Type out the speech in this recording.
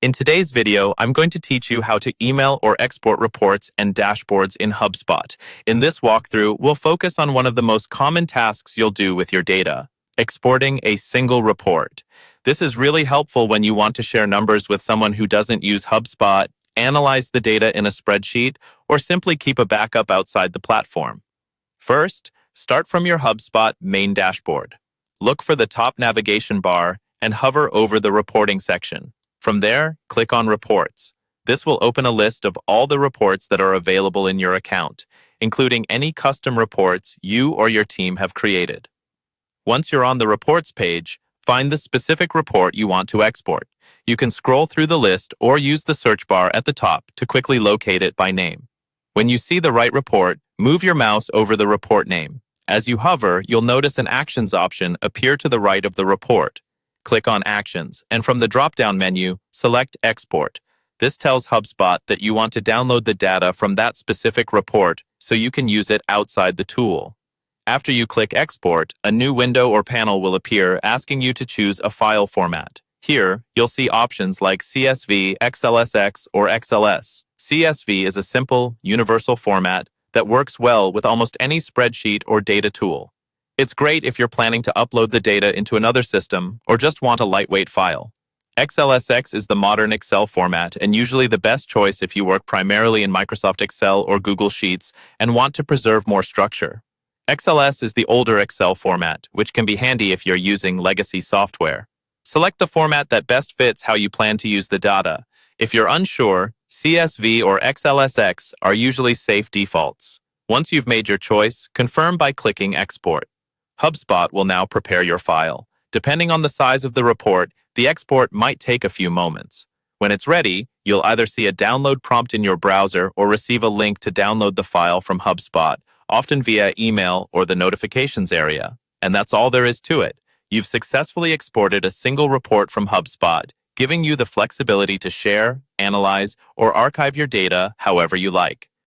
In today's video, I'm going to teach you how to email or export reports and dashboards in Hubspot. In this walkthrough, we'll focus on one of the most common tasks you'll do with your data, exporting a single report. This is really helpful when you want to share numbers with someone who doesn't use Hubspot, analyze the data in a spreadsheet, or simply keep a backup outside the platform. First, start from your Hubspot main dashboard. Look for the top navigation bar and hover over the reporting section. From there, click on Reports. This will open a list of all the reports that are available in your account, including any custom reports you or your team have created. Once you're on the Reports page, find the specific report you want to export. You can scroll through the list or use the search bar at the top to quickly locate it by name. When you see the right report, move your mouse over the report name. As you hover, you'll notice an Actions option appear to the right of the report. Click on Actions, and from the drop-down menu, select Export. This tells Hubspot that you want to download the data from that specific report so you can use it outside the tool. After you click Export, a new window or panel will appear asking you to choose a file format. Here, you'll see options like CSV, XLSX, or XLS. CSV is a simple, universal format that works well with almost any spreadsheet or data tool. It's great if you're planning to upload the data into another system or just want a lightweight file. XLSX is the modern Excel format and usually the best choice if you work primarily in Microsoft Excel or Google Sheets and want to preserve more structure. XLS is the older Excel format, which can be handy if you're using legacy software. Select the format that best fits how you plan to use the data. If you're unsure, CSV or XLSX are usually safe defaults. Once you've made your choice, confirm by clicking Export. Hubspot will now prepare your file. Depending on the size of the report, the export might take a few moments. When it's ready, you'll either see a download prompt in your browser or receive a link to download the file from Hubspot, often via email or the notifications area. And that's all there is to it. You've successfully exported a single report from Hubspot, giving you the flexibility to share, analyze, or archive your data however you like.